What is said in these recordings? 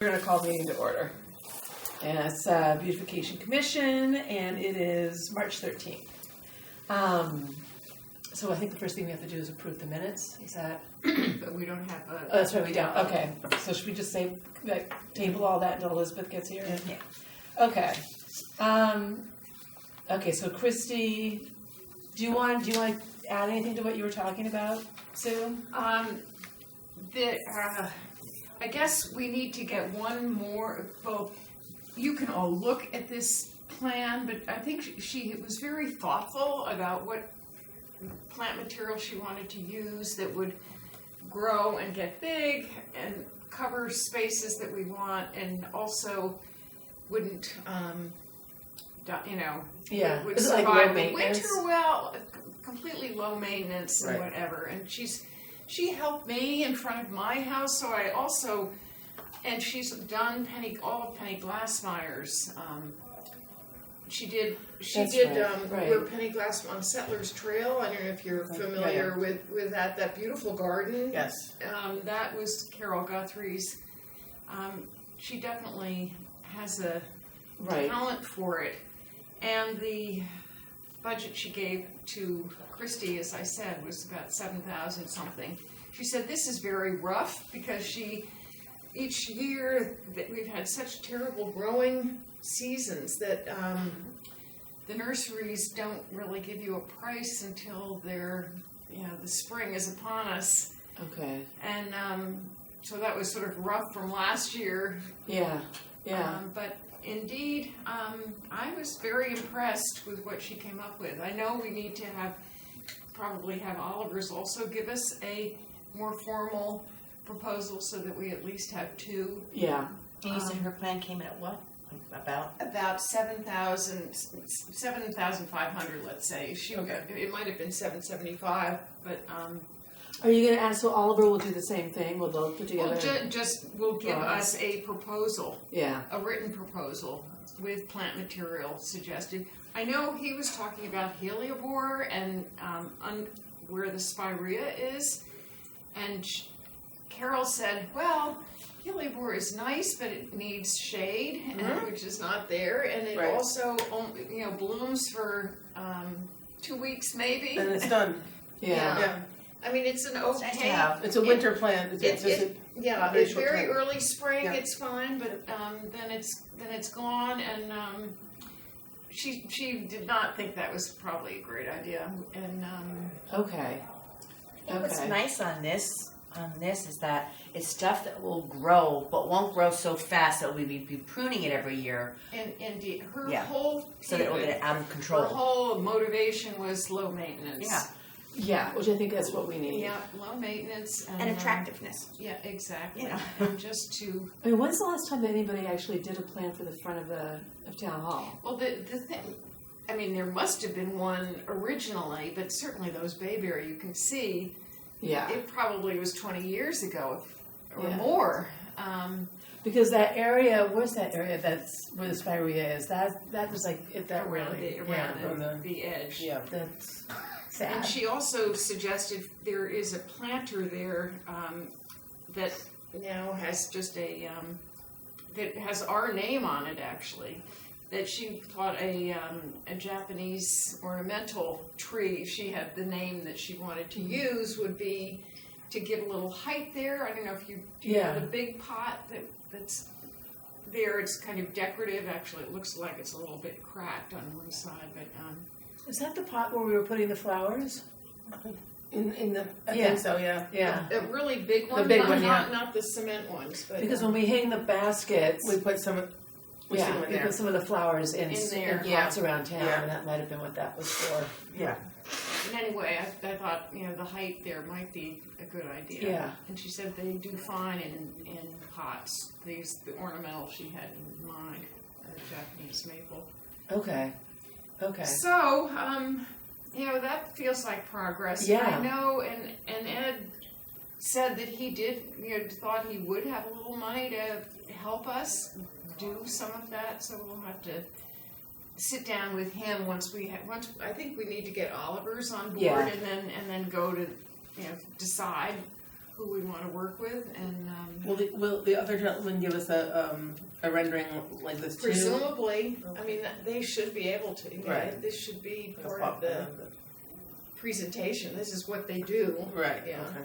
We're going to call the meeting to order. And it's Beautification Commission, and it is March 13th. So I think the first thing we have to do is approve the minutes. Is that? But we don't have a... Oh, that's right, we don't. Okay. So should we just say, like, table all that until Elizabeth gets here? Yeah. Okay. Okay, so Christy, do you want to add anything to what you were talking about, Sue? I guess we need to get one more, well, you can all look at this plan, but I think she was very thoughtful about what plant material she wanted to use that would grow and get big and cover spaces that we want, and also wouldn't, would survive the winter well, completely low maintenance and whatever. And she helped me in front of my house, so I also, and she's done all of Penny Glassmeyer's. She did where Penny Glass on Settlers Trail. I don't know if you're familiar with that beautiful garden. Yes. That was Carol Guthrie's. She definitely has a talent for it. And the budget she gave to Christy, as I said, was about $7,000 something. She said this is very rough because each year that we've had such terrible growing seasons that the nurseries don't really give you a price until the spring is upon us. Okay. And so that was sort of rough from last year. Yeah. But indeed, I was very impressed with what she came up with. I know we need to probably have Oliver's also give us a more formal proposal so that we at least have two. Yeah. And you said her plan came in at what? About 7,500, let's say. It might have been 775, but. Are you going to ask? So Oliver will do the same thing. Will they put together? Will give us a proposal. Yeah. A written proposal with plant material suggested. I know he was talking about heliobore and where the spirea is, and Carol said, "Well, heliobore is nice, but it needs shade, which is not there, and it also blooms for 2 weeks maybe, and it's done." Yeah. I mean, it's an okay. It's a winter plant. It's very early spring. Yeah. It's fine, but then it's gone, and she did not think that was probably a great idea. And okay. I think what's nice on this is that it's stuff that will grow, but won't grow so fast that we'll be pruning it every year. And indeed, her whole so that it will get out of control. Her whole motivation was low maintenance. Yeah, which I think that's what we need. Yeah, low maintenance and attractiveness. Yeah, exactly. And just to. I mean, when's the last time that anybody actually did a plan for the front of town hall? Well, the thing, I mean, there must have been one originally, but certainly those Bayberry you can see. Yeah. It probably was 20 years ago or more. Because that area, where's that area that's where the spirea is? That was like around the edge. Yeah, that's sad. And she also suggested there is a planter there that now has just that has our name on it actually. That she thought a Japanese ornamental tree, she had the name that she wanted to use would be to give a little height there. I don't know if you have a big pot that's there. It's kind of decorative. Actually, it looks like it's a little bit cracked on one side. But is that the pot where we were putting the flowers? In the I think so. Yeah. A really big one. The big one, not the cement ones. But because when we hang the baskets, we put some. We put some of the flowers in pots around town, and that might have been what that was for. Yeah. And anyway, I thought the height there might be a good idea. Yeah. And she said they do fine in pots. The ornamental she had in mind, Japanese maple. Okay. So that feels like progress. Yeah. I know, and Ed said that he did thought he would have a little money to help us do some of that, so we'll have to sit down with him once I think we need to get Oliver's on board and then go to decide who we want to work with, and Will the other gentleman give us a rendering like this too? presumably, I mean, they should be able to. You know, Right. This should be part of the presentation. This is what they do. Right. Yeah. Okay.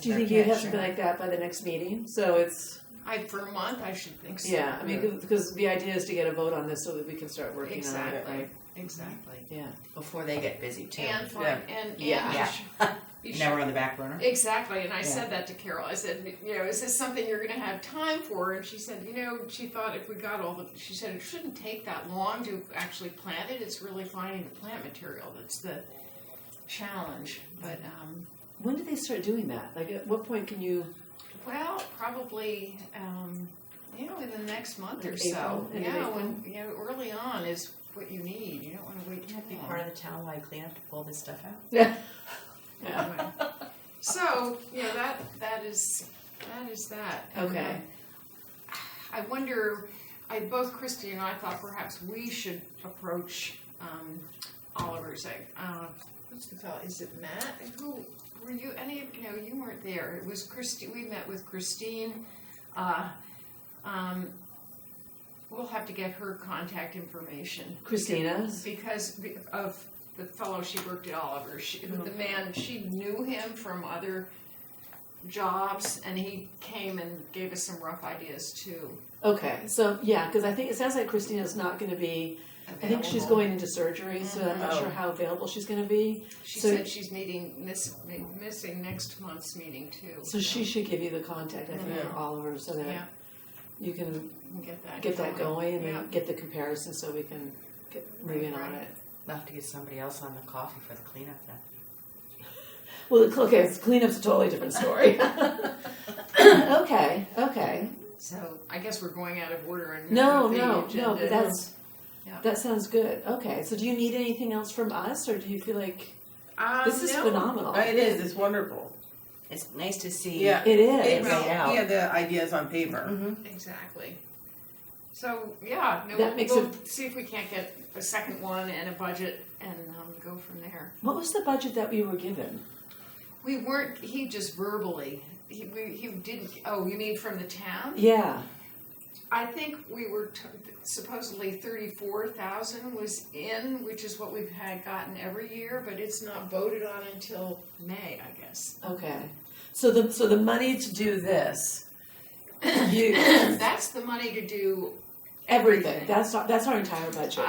Do you think you'd have something like that by the next meeting? So it's, For a month, I should think so. yeah, I mean, because the idea is to get a vote on this so that we can start working Exactly. on it, right? Exactly. Yeah. Before they get busy too. And fine. Yeah. And Yeah. you Never on the back burner. Exactly, and I Yeah. said that to Carol. I said, is this something you're going to have time for? And she said, she thought if we got she said it shouldn't take that long to actually plant it. It's really finding the plant material that's the challenge. But, When did they start doing that? Like, at what point can you? well, probably, in the next month or Like so. April, end of Yeah, April? when, early on is what you need. You don't want to wait too You have to be long. part of the townwide cleanup to pull this stuff out. Yeah. Anyway. So, that is that. And, Okay. I wonder, both Christy and I thought perhaps we should approach Oliver's what's the fellow? Is it Matt? Who were you? You weren't there. It was Christy. We met with Christine. We'll have to get her contact information. Christina's? Because of the fellow she worked at Oliver. The man, she knew him from other jobs, and he came and gave us some rough ideas too. Okay, so yeah, because I think it sounds like Christina's not going to be. I think she's going into surgery, so I'm not sure how available she's going to be. She So- said she's missing next month's meeting too. So she should give you the contact, I think, Yeah. for Oliver, so that Yeah, you can we'll get that going and Yeah. then get the comparison so we can get moving on Right. it. We'll have to get somebody else on the coffee for the cleanup then. Well, okay, cleanup's a totally different story. Okay. So I guess we're going out of order and No, with the no, agenda. but Yeah. that sounds good. Okay, so do you need anything else from us, or do you feel like this is no. phenomenal? It is. It's wonderful. It's nice to see. Yeah. It is. It's, Right out. yeah, the ideas on paper. Mm-hmm. Exactly. So yeah, That makes we'll see if we can't get a second one and a budget and go from there. What was the budget that we were given? We weren't. He just verbally. He didn't. Oh, you mean from the town? Yeah. I think we were supposedly 34,000 was in, which is what we've gotten every year, but it's not voted on until May, I guess. Okay. So the money to do this, That's the money to do everything. That's our entire budget.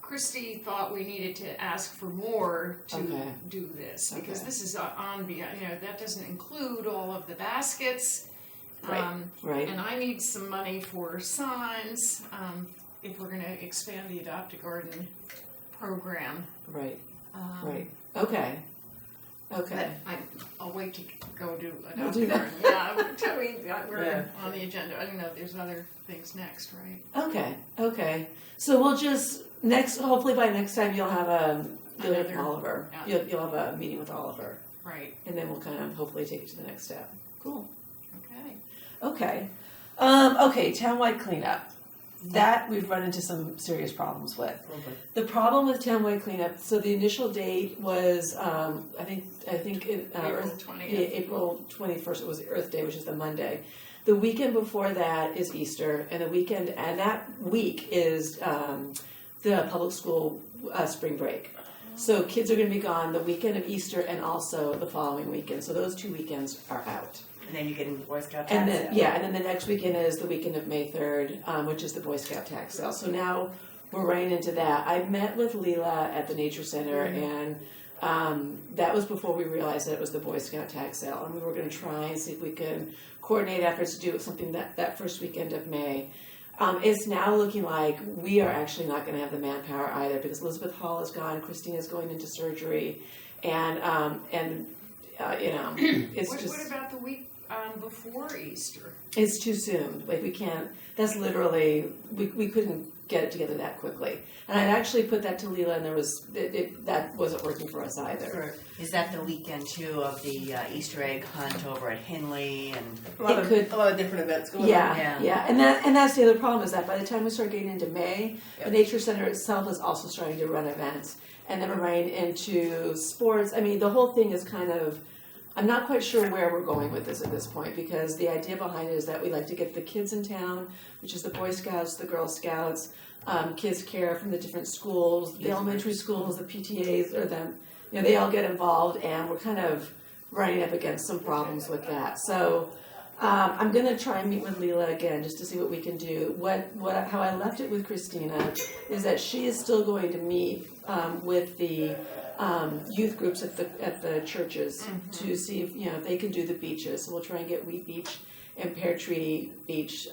Christy thought we needed to ask for more to Okay. do this because Okay. this is on beyond. That doesn't include all of the baskets. Right. And I need some money for signs if we're going to expand the Adopt a Garden program. Right. Um, Okay. But I'll wait to go do We'll Adopt do a that. Garden. Yeah, until we're Yeah. on the agenda. I don't know if there's other things next, right? Okay. So we'll just hopefully by next time you'll have you'll hear from Another- Oliver. yeah. You'll have a meeting with Oliver, Right. and then we'll kind of hopefully take it to the next step. Cool. Okay. Okay. Townwide cleanup. That we've run into some serious problems with. Okay. The problem with townwide cleanup. So the initial date was I think April 20th. April 21st. It was Earth Day, which is the Monday. The weekend before that is Easter, and that week is the public school spring break. So kids are going to be gone the weekend of Easter and also the following weekend. So those 2 weekends are out. And then you get into the Boy Scout And tax then, sale. and then the next weekend is the weekend of May 3rd, which is the Boy Scout tax sale. So now we're right into that. I met with Leela at the Nature Center, and that was before we realized that it was the Boy Scout tax sale. And we were going to try and see if we could coordinate efforts to do something that first weekend of May. It's now looking like we are actually not going to have the manpower either because Elizabeth Hall is gone, Christina's going into surgery, and it's What just... about the week before Easter? It's too soon. Like we can't. That's literally we couldn't get it together that quickly. And I'd actually put that to Leela, and that wasn't working for us either. Right. Is that the weekend too of the Easter egg hunt over at Hinley and? A lot It of different events going on. Yeah, and that's the other problem is that by the time we start getting into May, the Nature Center itself is also starting to run events, and then we're running into sports. I mean, the whole thing is kind of I'm not quite sure where we're going with this at this point, because the idea behind it is that we like to get the kids in town, which is the Boy Scouts, the Girl Scouts, kids care from the different schools, the elementary schools, the PTAs, or them, they all get involved, and we're kind of running up against some problems with that. So I'm going to try and meet with Leela again just to see what we can do. How I left it with Christina is that she is still going to meet with the youth groups at the churches to see if they can do the beaches. So we'll try and get Wheat Beach and Pear Tree Beach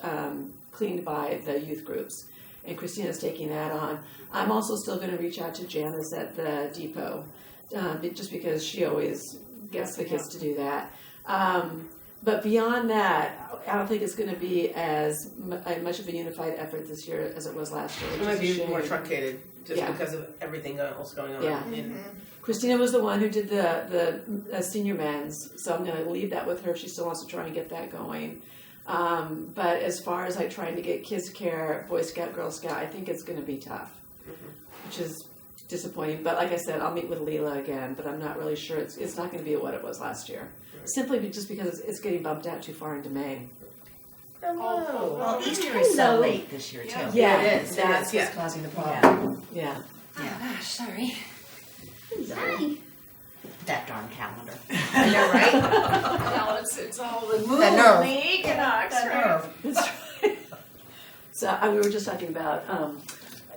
cleaned by the youth groups. And Christina's taking that on. I'm also still going to reach out to Janice at the depot, just because she always gets the kids to do that. But beyond that, I don't think it's going to be as much of a unified effort this year as it was last year. It might be more truncated just because of everything else going on. Yeah. Christina was the one who did the senior men's, so I'm going to leave that with her if she still wants to try and get that going. But as far as like trying to get kids care, Boy Scout, Girl Scout, I think it's going to be tough, which is disappointing. But like I said, I'll meet with Leela again, but I'm not really sure it's not going to be what it was last year. Simply just because it's getting bumped out too far into May. Oh, well, Easter is so late this year, too. Yeah, it is. That's what's causing the problem. Yeah. Yeah. Oh gosh, sorry. Sorry. That darn calendar. I know, right? Well, it's all the moon, nerve. the equinox, right? That's right. So we were just talking about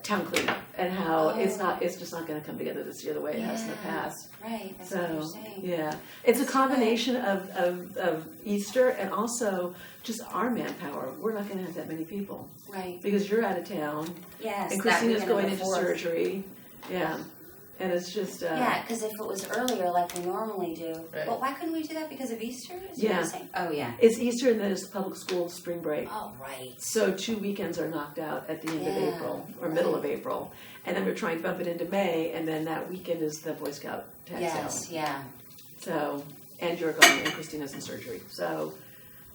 town cleanup and how it's just not going to come together this year the way it has in the past. Right, that's what you're saying. Yeah, it's a combination of Easter and also just our manpower. We're not going to have that many people. Right. Because you're out of town. Yes. And Christina's going into surgery. Yeah. And it's just... yeah, because if it was earlier like we normally do. Right. But why couldn't we do that? Because of Easter? Is what Yeah. you're saying? Oh, yeah. It's Easter and then it's public school spring break. Oh, right. So 2 weekends are knocked out at the end of Yeah, April, or middle of April. And then we're trying to bump it into May, and then that weekend is the Boy Scout tag Yes, sale. yeah. So, and you're going, and Christina's in surgery. So,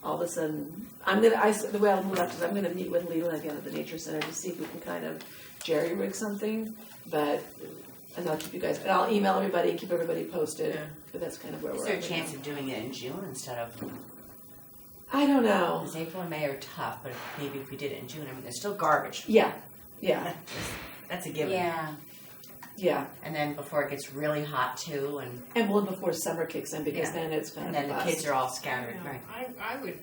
all of a sudden, the way I'll move up is I'm gonna meet with Leela again at the Nature Center to see if we can kind of jerry-rig something, and I'll keep you guys, and I'll email everybody and keep everybody posted, but that's kind of where Is we're there at. a chance of doing it in June instead of... I don't know. Because April and May are tough, but maybe if we did it in June, I mean, there's still garbage. Yeah. That's a given. Yeah. And then before it gets really hot too, And well, before summer kicks in, because then it's kind and of then the bust. kids are all scattered. Yeah, Right. I would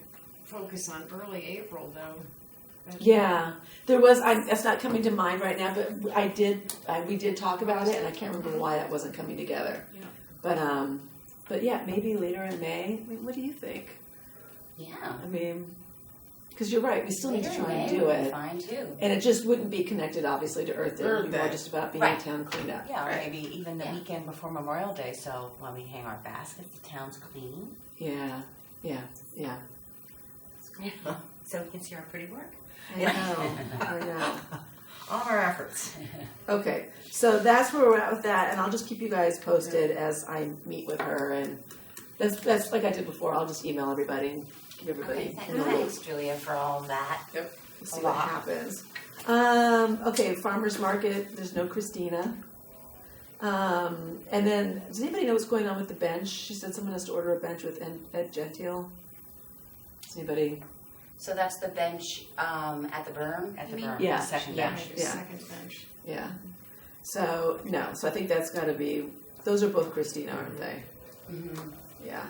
focus on early April, though. Yeah, there was. That's not coming to mind right now, but we did talk about it, and I can't remember why that wasn't coming together. Yeah. But yeah, maybe later in May. I mean, what do you think? Yeah. I mean, because you're right, we still need to Later in try and May do would be it, fine, too. and it just wouldn't be connected, obviously, to Earth Day. It would be more Day. just about being Right. a town cleanup. Yeah, or maybe even the Yeah. weekend before Memorial Day, so when we hang our baskets, the town's clean. Yeah. So we can see our pretty work. I know. All of our efforts. Okay, so that's where we're at with that, and I'll just keep you guys posted as I meet with her, and that's like I did before. I'll just email everybody and give everybody Okay, in the loop. thanks, Julia, for all of that. We'll see A what lot. happens. Okay, farmers market. There's no Christina. And then, does anybody know what's going on with the bench? She said someone has to order a bench with Ed Gentile. Does anybody? So that's the bench at the berm? At the you mean? berm, Yeah, the second yeah. bench. Second bench. Yeah. So no. So I think that's got to be. Those are both Christina, aren't they? Mm-hmm. Yeah.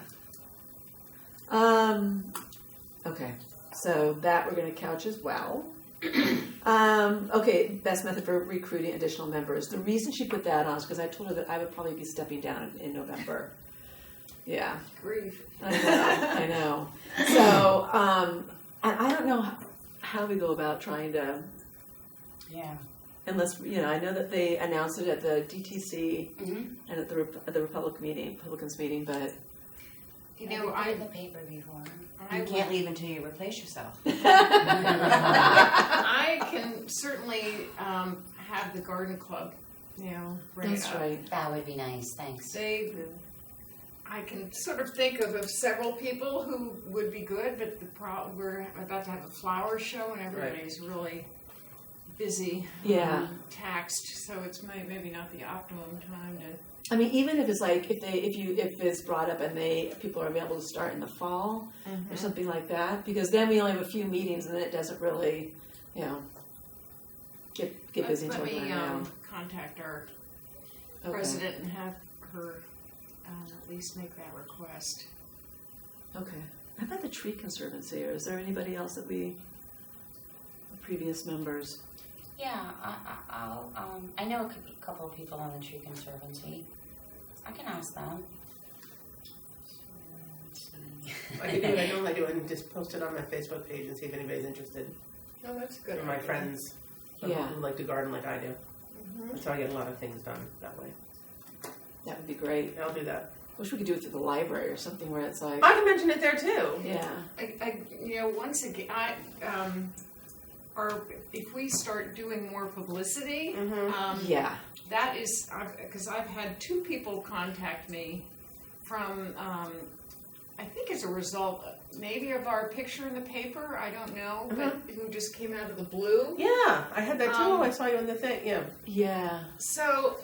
Okay. So that we're going to couch as well. Okay, best method for recruiting additional members. The reason she put that on is because I told her that I would probably be stepping down in November. Yeah, Grief. I know. So, and I don't know how we go about trying to, Yeah. unless, I know that they announced it at the DTC Mm-hmm. and at the Republicans meeting, but You Yeah, know, we put it I in the paper before. You can't leave until you replace yourself. I can certainly have the garden club, bring that's it up. right. That would be nice, thanks. I can sort of think of several people who would be good, but we're about to have a flower show and everybody's really busy, Yeah. taxed, so it's maybe not the optimum time to. I mean, even if it's like if it's brought up and people are available to start in the fall or something like that, because then we only have a few meetings and then it doesn't really, get busy until Let me now. contact our Okay. president and have her at least make that request. Okay. How about the Tree Conservancy, or is there anybody else previous members? Yeah, I'll, I know a couple of people on the Tree Conservancy. I can ask them. I can do what I normally do and just post it on my Facebook page and see if anybody's interested. Oh, that's good. Or my friends who like to garden like I do. And so I get a lot of things done that way. That would be great. I'll do that. Wish we could do it through the library or something where it's like. I can mention it there too. Yeah. Once again, if we start doing more publicity, Yeah. that is, because I've had 2 people contact me from, I think as a result, maybe of our picture in the paper, I don't know, but who just came out of the blue. Yeah, I had that too. I saw you in the thing. Yeah. Yeah. So,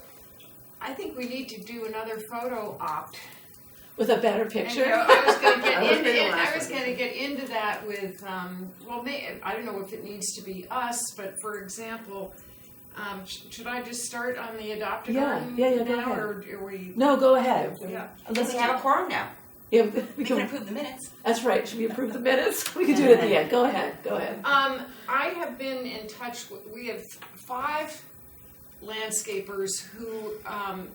I think we need to do another photo opt. With a better And, picture. I was going to get I into was I was going to get into that with I don't know if it needs to be us, but for example, should I just start on the adopted garden go now, ahead. or are we? No, go ahead. Yeah. Because we have a quorum now. Yeah, We can approve the minutes. That's right. Should we approve the minutes? We can do it at the end. Go ahead. Go ahead. I have been in touch with. We have 5 landscapers who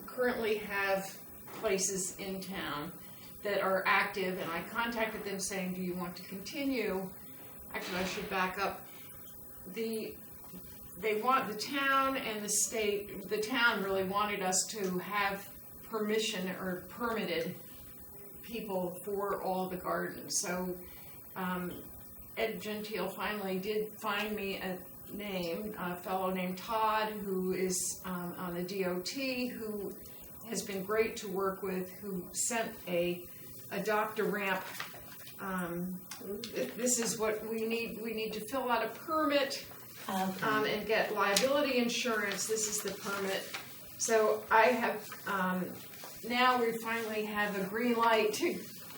currently have places in town that are active, and I contacted them saying, do you want to continue? Actually, I should back up. They want the town and the state, the town really wanted us to have permission or permitted people for all the gardens. So Ed Gentile finally did find me a fellow named Todd, who is on the DOT, who has been great to work with, who sent a adopt-a-ramp. This is what we need. We need to fill out a permit and get liability insurance. This is the permit. So I have, now we finally have a green light to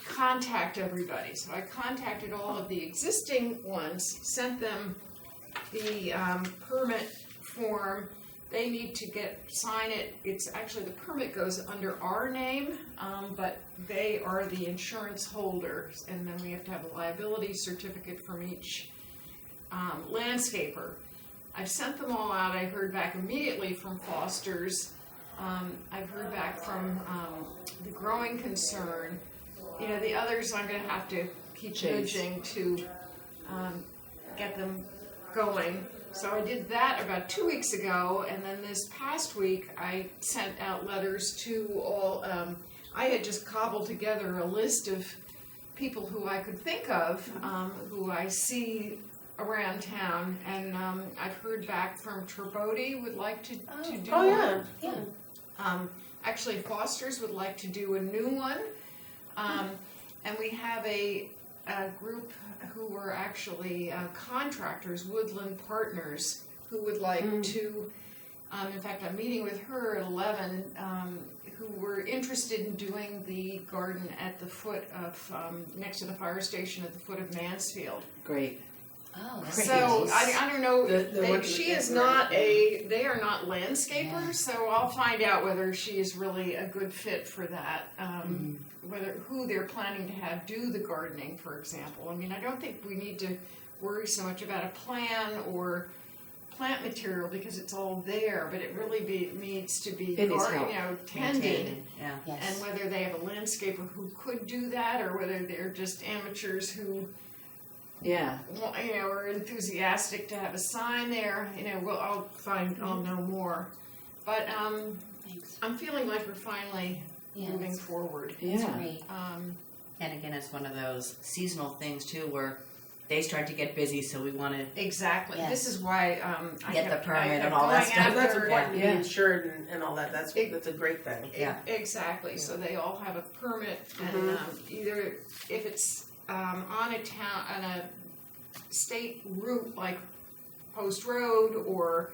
contact everybody. So I contacted all of the existing ones, sent them the permit form. They need to sign it. It's actually, the permit goes under our name, but they are the insurance holders, and then we have to have a liability certificate from each landscaper. I've sent them all out. I heard back immediately from Foster's. I've heard back from the Growing Concern. The others I'm going to have to keep nudging to get them going. So I did that about 2 weeks ago, and then this past week I sent out letters to all, I had just cobbled together a list of people who I could think of, who I see around town, and I've heard back from Tribodi would like to do one. Actually, Foster's would like to do a new one, and we have a group who were actually contractors, Woodland Partners, who would like to, in fact, I'm meeting with her at 11, who were interested in doing the garden at the foot of, next to the fire station at the foot of Mansfield. Great. Oh, So I don't know. She is not they are not landscapers, Yeah. so I'll find out whether she is really a good fit for that. Who they're planning to have do the gardening, for example. I mean, I don't think we need to worry so much about a plan or plant material because it's all there, but it really needs to be tended. Yeah. Yes. And whether they have a landscaper who could do that, or whether they're just amateurs who are enthusiastic to have a sign there. I'll know more. But I'm feeling like we're finally moving forward. That's great. And again, it's one of those seasonal things too, where they start to get busy, so we want to Exactly. Yes. This is why Get the permit and all that stuff. That's important to be Yeah. insured and all that. That's a great thing. Yeah. Exactly. So they all have a permit, and either if it's on a state route like Post Road or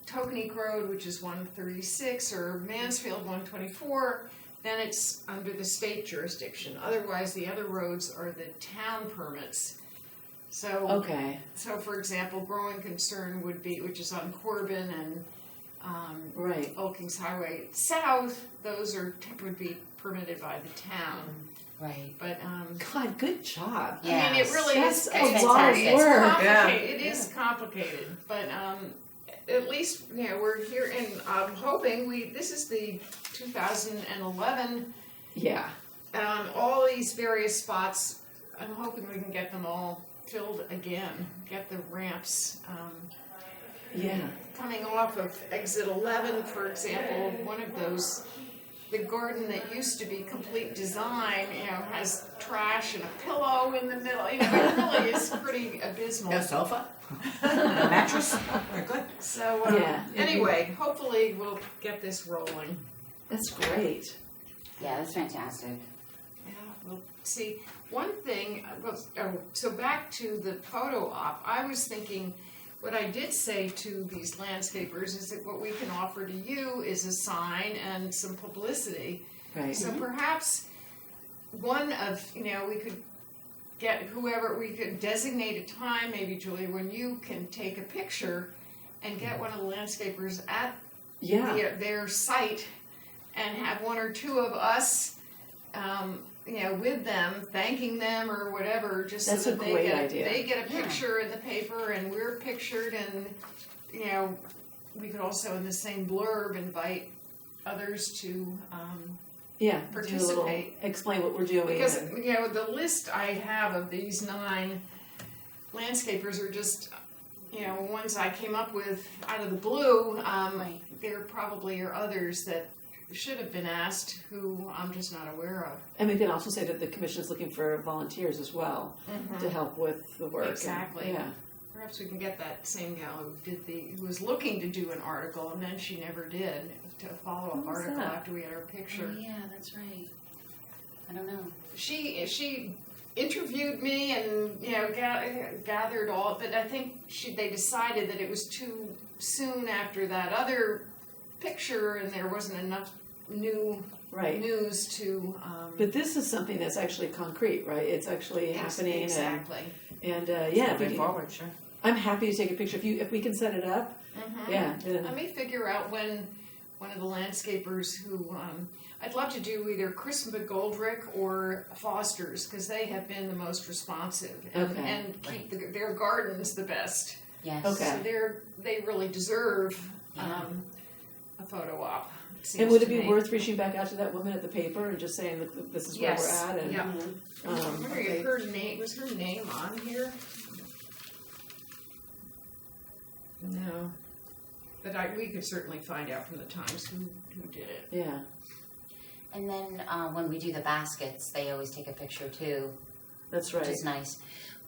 Tokenique Road, which is 136, or Mansfield 124, then it's under the state jurisdiction. Otherwise, the other roads are the town permits. So, Okay. so for example, Growing Concern would be, which is on Corbin and Right. Old Kings Highway South, those would be permitted by the town. Right. But God, good job. I mean, it really That's is. a It's lot of it's work. complicated. It is complicated, but at least we're here, and I'm hoping this is the 2011. Yeah. All these various spots. I'm hoping we can get them all filled again. Get the ramps. Yeah. Coming off of exit 11, for example, one of those, the garden that used to be complete design, has trash and a pillow in the middle. It really is pretty abysmal. No sofa? No mattress? We're good. So, Yeah. anyway, hopefully we'll get this rolling. That's great. Yeah, that's fantastic. Yeah, we'll see. One thing, so back to the photo op, I was thinking, what I did say to these landscapers is that what we can offer to you is a sign and some publicity. Right. So perhaps one of, we could get whoever, we could designate a time, maybe Julia, when you can take a picture and get one of the landscapers at their site and have one or two of us, with them, thanking them or whatever, just That's so a that great idea. they get a picture in the paper and we're pictured, and we could also in the same blurb invite others to participate. Explain what we're doing. Because the list I have of these 9 landscapers are just ones I came up with out of the blue. Right. There probably are others that should have been asked who I'm just not aware of. And we can also say that the commission is looking for volunteers as well to help with the work. Exactly. Yeah. Perhaps we can get that same gal who was looking to do an article and then she never did, to a follow-up Who was article that? after we had our picture. Oh, yeah, that's right. I don't know. She interviewed me and gathered all, but I think they decided that it was too soon after that other picture and there wasn't enough new Right. news to. But this is something that's actually concrete, right? It's actually happening. Exactly. And if we can, forward, sure. I'm happy to take a picture. If we can set it up, then Let me figure out when one of the landscapers who I'd love to do either Chris McGoldrick or Foster's, because they have been the most responsive and keep their gardens the best. Yes. Okay. So they really deserve a photo op. And would it be worth reaching back out to that woman at the paper and just saying, look, this is where Yes. we're at? And, Yeah. I'm wondering okay. if her name was her name on here. No, but we could certainly find out from the Times who did it. Yeah. And then when we do the baskets, they always take a picture too, That's right. which is nice.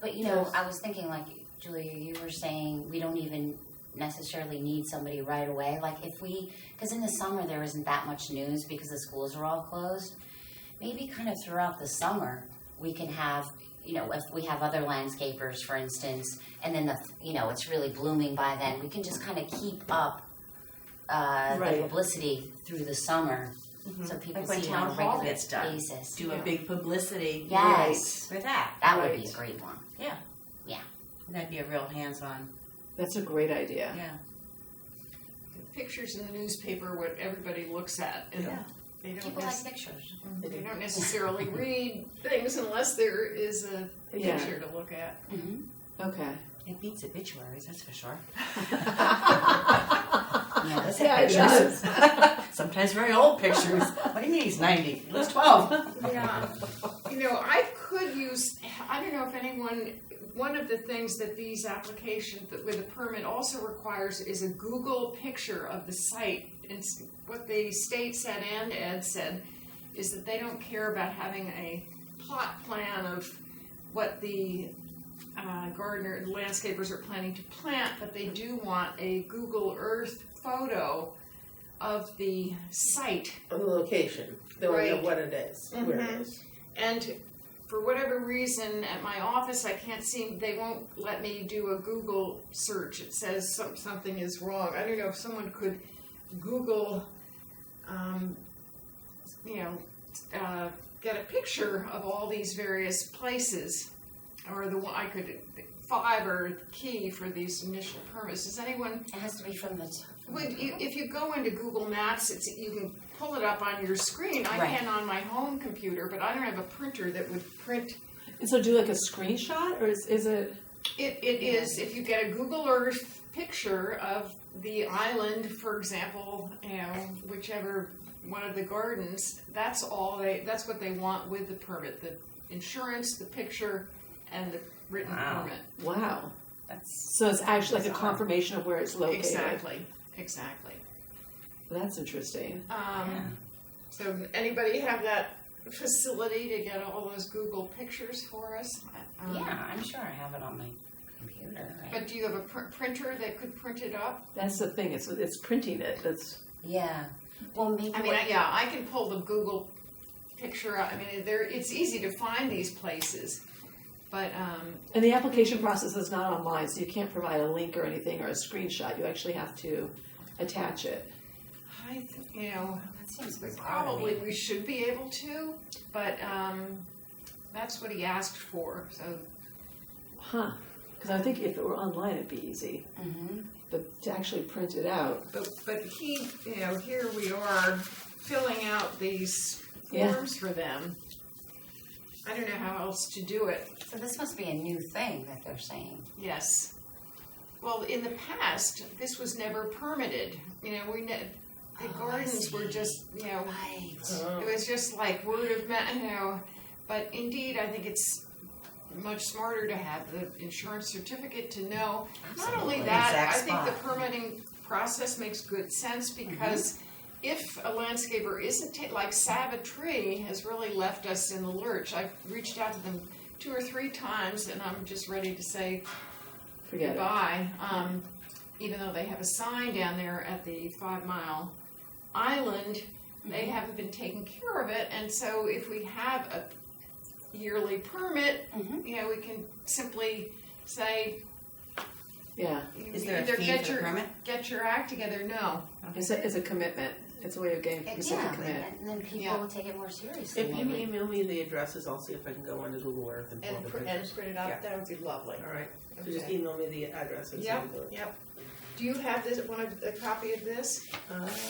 But Yes. I was thinking, like, Julia, you were saying we don't even necessarily need somebody right away. Like because in the summer there isn't that much news because the schools are all closed. Maybe kind of throughout the summer we can have, if we have other landscapers, for instance, and then it's really blooming by then, we can just kind of keep up the publicity through the summer. So people Like when see it town on a hall regular gets done. basis. Do a big publicity Yes. for that. That would be a great one. Yeah. Yeah. That'd be a real hands-on. That's a great idea. Yeah. Pictures in the newspaper, what everybody looks at, and they don't People like pictures. they don't necessarily read things unless there is a picture to look at. Okay. It beats obituaries, that's for sure. Yeah. Let's Yeah, have it pictures. Sometimes very old pictures. What do you mean he's 90? He looks 12. Yeah, I could use. I don't know if anyone. One of the things that these applications with a permit also requires is a Google picture of the site. And what the state said and Ed said is that they don't care about having a plot plan of what the gardener landscapers are planning to plant, but they do want a Google Earth photo of the site. On the location. They want to know what it is, where it is. And for whatever reason, at my office, they won't let me do a Google search. It says something is wrong. I don't know if someone could Google, get a picture of all these various places, or the one I could, 5 are key for these initial permits. Does anyone? It has to be from the top. If you go into Google Maps, you can pull it up on your screen. I Right. can on my home computer, but I don't have a printer that would print. And so do like a screenshot, or is it? It is, if you get a Google Earth picture of the island, for example, whichever one of the gardens, that's what they want with the permit: the insurance, the picture, and the written Wow. permit. Wow. That's So it's actually like a bizarre. confirmation of where it's located. Exactly. That's interesting. So anybody have that facility to get all those Google pictures for us? Yeah, I'm sure I have it on my computer. Right? But do you have a printer that could print it up? That's the thing. It's printing it. That's Yeah. Well, maybe. I can pull the Google picture out. I mean, it's easy to find these places, but and the application process is not online, so you can't provide a link or anything or a screenshot. You actually have to attach it. I think that seems bizarre to probably me. we should be able to. But that's what he asked for. So Huh? Because I think if it were online, it'd be easy. Mm-hmm. But to actually print it out. But he, here we are filling out these Yeah. forms for them. I don't know how else to do it. So this must be a new thing that they're saying. Yes. Well, in the past, this was never permitted. The gardens were just, Right. it was just like word of mouth, But indeed, I think it's much smarter to have the insurance certificate to know. Not only Absolutely. that, Exact I think the spot. permitting process makes good sense because if a landscaper isn't, like Savitri has really left us in the lurch. I've reached out to them 2 or 3 times and I'm just ready to say Forget goodbye. Even though they have a sign down there at the 5 Mile Island, they haven't been taking care of it. And so if we have a yearly permit, we can simply say, it. Yeah. Is there a either fee get for the your permit? get your act together. No, It's a commitment. It's a way of getting people to Yeah, commit. and then people Yeah. will take it more seriously. If you maybe. email me the addresses, I'll see if I can go onto Google Earth and pull and the print pictures. it out. Yeah. That would be lovely. All right. So just Okay. email me the addresses. Yep. and we'll do it. Yep. Do you have a copy of this?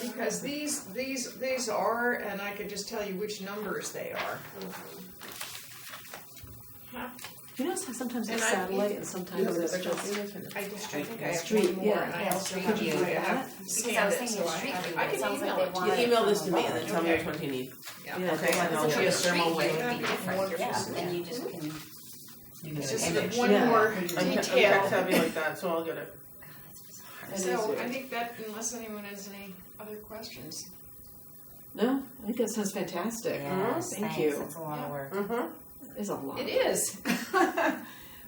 Because these are, and I can just tell you which numbers they are. You notice how sometimes it's And satellite and sometimes You have it's another just. copy of this? I think I have Street, one more, yeah. and I also Street have, view. I have Because I scanned was it, thinking so of street view, I it can sounds like email they it to want You email this to me from and then above. tell me Okay. which one you need. Yeah. Okay. Well, And I'll if get it's it. a street way view, would it'd be be different. wonderful. Yeah, then you just can. You can It's get just an that image. one Yeah. more I'm tech detail. savvy like that, so I'll get it. That is So weird. I think that, unless anyone has any other questions. No, I think that sounds fantastic. Yes, Thank thanks. you. It's a lot of work. Mm-hmm. It's a lot. It is.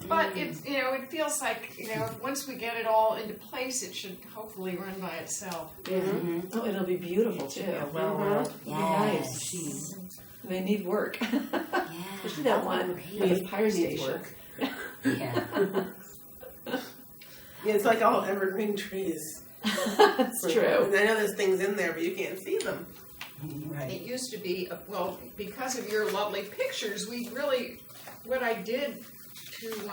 But it's, it feels like, once we get it all into place, it should hopefully run by itself. Yeah. Mhm. Oh, it'll be beautiful too. Yeah, well, well, Nice. Yes. They need work. Yeah. Especially that one Great. with the fire Needs station. work. Yeah. Yeah, it's like all evergreen trees. That's true. And I know there's things in there, but you can't see them. Right. It used to be, because of your lovely pictures, what I did to,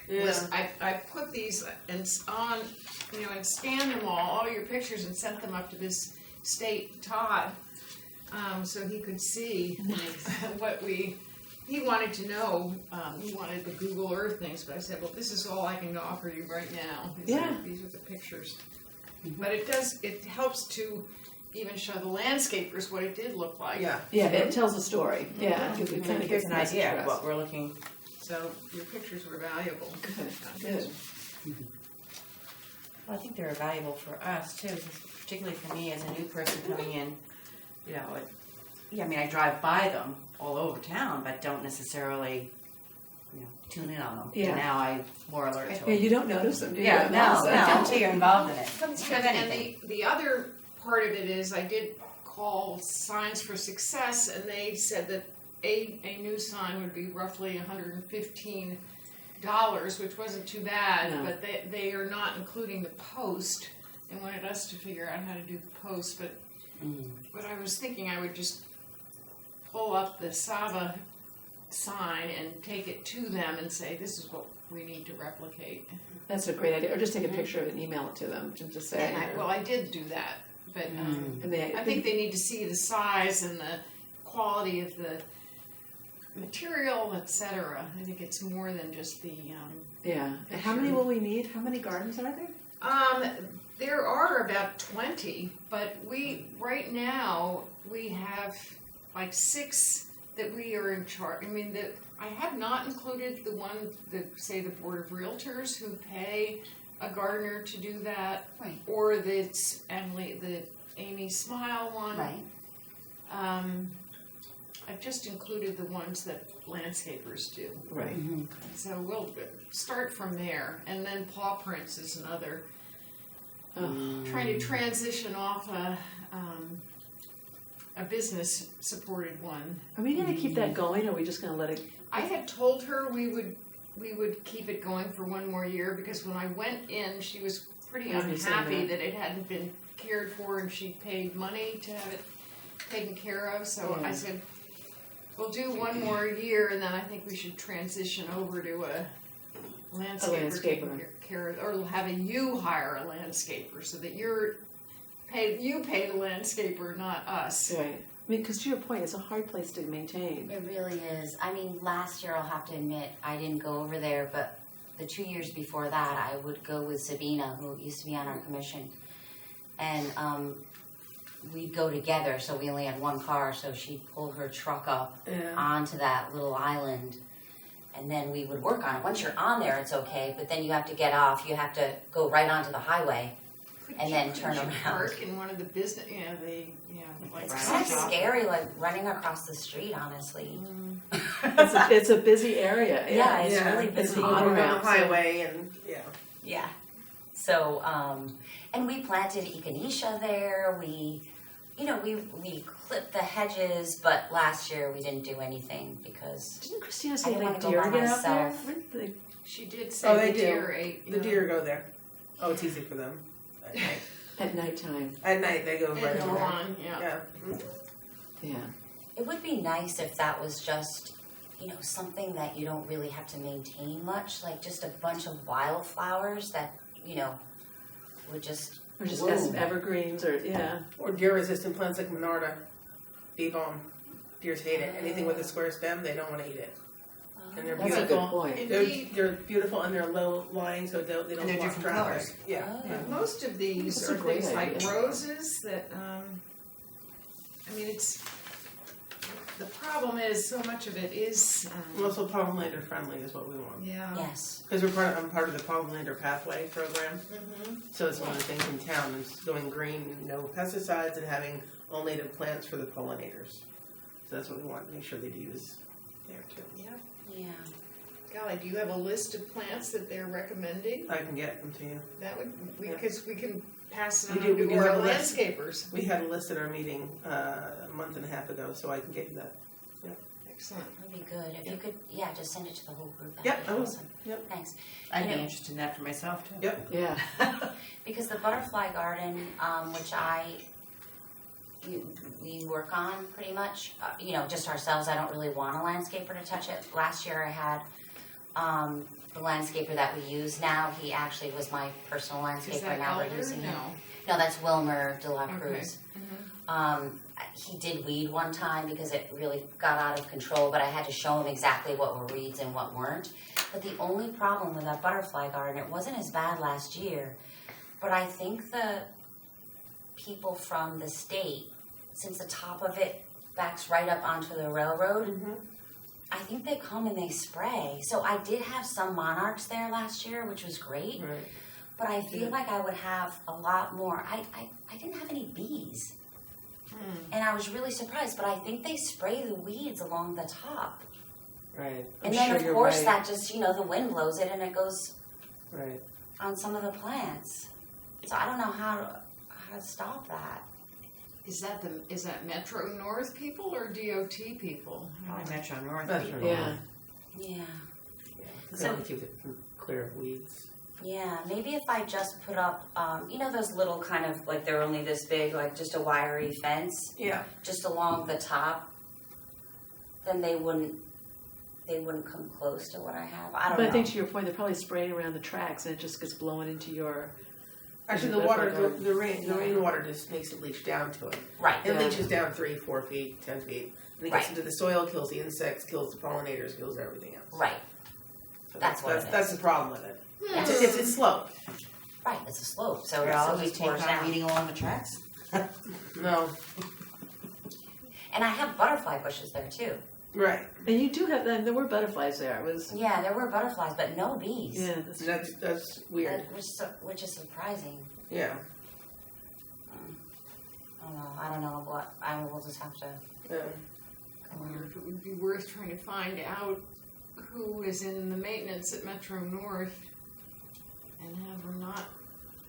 was I put these and scanned them all your pictures and sent them up to this state Todd, so he could see what he wanted to know. He wanted the Google Earth things, but I said, well, this is all I can offer you right now. These are the pictures. But it helps to even show the landscapers what it did look like. Yeah. Yeah, it tells a story. Yeah, because it kind of Gives gives an a message idea to of us. what we're looking. So your pictures were valuable. Good. Well, I think they're valuable for us too, particularly for me as a new person coming in. I mean, I drive by them all over town, but don't necessarily, tune in on them. Yeah. And now I'm more alert to Yeah, them. you don't notice them, do you? Yeah, no, That's- until you're involved in it. Of And anything. the other part of it is I did call Signs for Success, and they said that a new sign would be roughly $115, which wasn't too bad, No. but they are not including the post. They wanted us to figure out how to do the post, but what I was thinking, I would just pull up the Saba sign and take it to them and say, this is what we need to replicate. That's a great idea. Or just take a picture of it and email it to them and just say. And I did do that, but and I think they need to see the size and the quality of the material, etc. I think it's more than just the. Yeah. And how many will we need? How many gardens are there? There are about 20, but right now we have like 6 that we are in charge. I mean, I have not included the one that, say, the Board of Realtors who pay a gardener to do that, Right. or the Amy Smile one. Right. I've just included the ones that landscapers do. Right. So we'll start from there, and then paw prints is another. Trying to transition off a business supported one. Are we going to keep that going, or are we just going to let it? I had told her we would keep it going for one more year, because when I went in, she was pretty unhappy that it hadn't been cared for, and she paid money to have it taken care of. So I said, we'll do one more year, and then I think we should transition over to a landscaper taking care of, or have you hire a landscaper so that you pay the landscaper, not us. Right. I mean, because to your point, it's a hard place to maintain. It really is. I mean, last year, I'll have to admit, I didn't go over there, but the 2 years before that, I would go with Sabina, who used to be on our commission. And we'd go together, so we only had one car, so she'd pull her truck up onto that little island, and then we would work on it. Once you're on there, it's okay, but then you have to get off. You have to go right onto the highway and then turn around. Park in one of the business, like It's kind of scary, like running across the street, honestly. It's a busy area. Yeah, it's really busy. on on the ramps. highway and Yeah. So, and we planted echinacea there. We clipped the hedges, but last year we didn't do anything because Didn't Christina I say didn't like wanna go deer by get out there? myself. Where did they- she did say they the do. deer ate. the deer go there. Oh, it's easy for them. At night, At nighttime. at night they go right And over there. dawn, yeah. Yeah. it would be nice if that was just, something that you don't really have to maintain much, like just a bunch of wildflowers that, would just Or just bloom. got some evergreens, or Or deer-resistant plants like Monarda, bee balm. Deers hate it. Anything with a square stem, they don't want to eat it. And they're that's a beautiful. good point. Indeed. They're beautiful and they're low lying, so they don't they're block different traffic. colors. Yeah. Oh. Yeah, most of these That's a are great things like idea. roses that, the problem is so much of it is, Also pollinator friendly is what we want. Yes. Because I'm part of the pollinator pathway program. So it's one of the things in town is going green, no pesticides, and having all native plants for the pollinators. So that's what we want to make sure they use there too. Yeah. Golly, do you have a list of plants that they're recommending? I can get them to you. That would, because we can pass it We on do to our have a list. landscapers. We had a list at our meeting a month and a half ago, so I can get you that. Excellent. That'd be good. If you could, just send it to the whole group. That'd Yep, be I will. awesome. Yep. Thanks. I'd be interested in that for myself too. Yep. Yeah. Because the butterfly garden, which we work on pretty much, just ourselves. I don't really want a landscaper to touch it. Last year I had the landscaper that we use now. He actually was my personal landscaper. Is that Now Elder? we're using him. No. No, that's Wilmer de la Okay. Cruz. He did weed one time because it really got out of control, but I had to show him exactly what were weeds and what weren't. But the only problem with that butterfly garden, it wasn't as bad last year, but I think the people from the state, since the top of it backs right up onto the railroad, I think they come and they spray. So I did have some monarchs there last year, which was great, Right. but I feel like I would have a lot more. I didn't have any bees. And I was really surprised, but I think they spray the weeds along the top. Right. And then, of course, that just, the wind blows it and it goes Right. on some of the plants. So I don't know how to stop that. Is that Metro North people or DOT people? Probably Metro North. That's people. right. Yeah. Yeah. So keep it clear of weeds. Yeah, maybe if I just put up, you know, those little kind of, like, they're only this big, like just a wiry fence, Yeah. just along the top, then they wouldn't come close to what I have. I don't But know. I think to your point, they're probably spraying around the tracks and it just gets blown into your. Actually, the water, the rainwater just makes it leach down to it. Right. It Yeah. leaches down 3, 4 feet, 10 feet. And it gets into the soil, kills the insects, kills the pollinators, kills everything else. Right. So That's what it is. That's the problem with it. Yeah. It's slow. Right, it's a slope, so it So always just take pours on down. eating along the tracks. No. And I have butterfly bushes there too. Right. And you do have them. There were butterflies there. It was. Yeah, there were butterflies, but no bees. Yeah. That's weird. Which is surprising. Yeah. I don't know what. We'll just have to. I wonder if it would be worth trying to find out who is in the maintenance at Metro North and have her not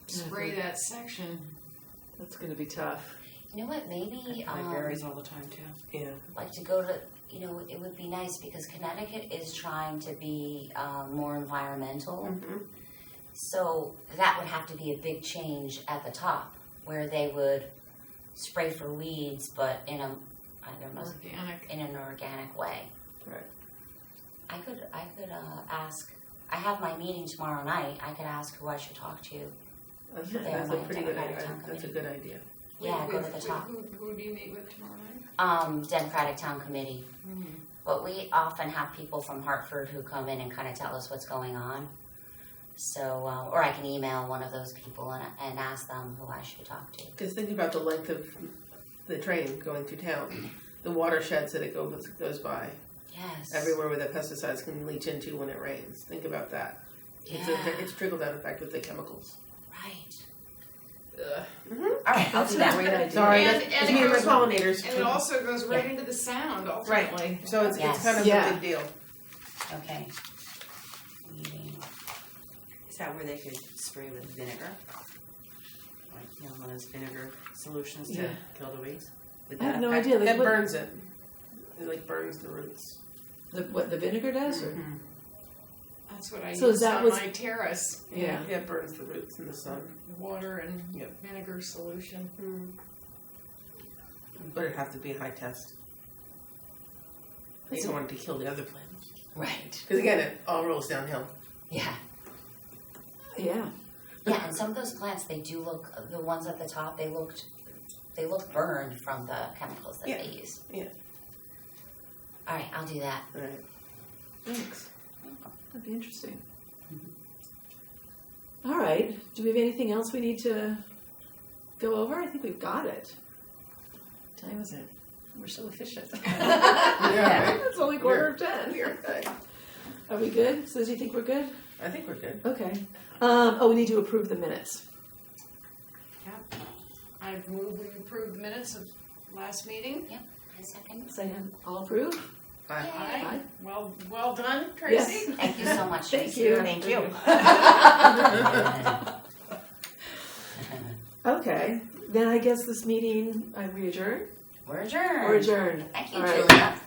spray that section. That's going to be tough. You know what? Maybe It varies all the time too. Yeah. like to go to. You know, it would be nice because Connecticut is trying to be more environmental. Mm-hmm. So that would have to be a big change at the top, where they would spray for weeds, but in a, I don't know, Organic. in an organic way. Right. I could ask. I have my meeting tomorrow night. I could ask who I should talk to. That's There, a my pretty good Democratic idea. Town That's a Committee. good idea. Yeah, go to the top. Who do you meet with tomorrow night? Democratic Town Committee. But we often have people from Hartford who come in and kind of tell us what's going on. So, or I can email one of those people and ask them who I should talk to. Because think about the length of the train going through town, the watersheds that it goes by, Yes. everywhere where the pesticides can leach into when it rains. Think about that. Yeah. It's a trickle down effect with the chemicals. Right. Mm-hmm. All right, I'll That's do a that. great idea. Sorry, And- that's and me it and my goes- pollinators. And it also goes right into the sound, ultimately. Right. So it's Yes. kind of Yeah. a big deal. Okay. Meeting. Is that where they could spray with vinegar? Like, you know, one of those vinegar solutions to Yeah. kill the weeds? Would I have that no affect- idea. Like, That what, burns it. It like burns the roots. what the vinegar does? Or? Mm-hmm. That's what I So use is that on what's- my terrace. Yeah. Yeah, it burns the roots in the sun. Water and Yep. vinegar solution. But it has to be a high test. You don't want it to kill the other plants. Right. Because again, it all rolls downhill. Yeah. Yeah. Yeah, and some of those plants, they do look, the ones at the top, they look burned from the chemicals that Yeah. they use. Yeah. All right, I'll do that. Right. Thanks. That'd be interesting. All right. Do we have anything else we need to go over? I think we've got it. What time is it? We're so efficient. Yeah. It's only 9:45. We're good. Are we good? So do you think we're good? I think we're good. Okay. We need to approve the minutes. Yep. I've moved we approve the minutes of last meeting. A second. Second. All approve? Bye. Aye. Well done, Tracy. Thank you so much. Thank Tracy. you. Thank you. Okay. Then I guess this meeting, we adjourn? We're adjourned. We're adjourned. Thank you, All right. Julia.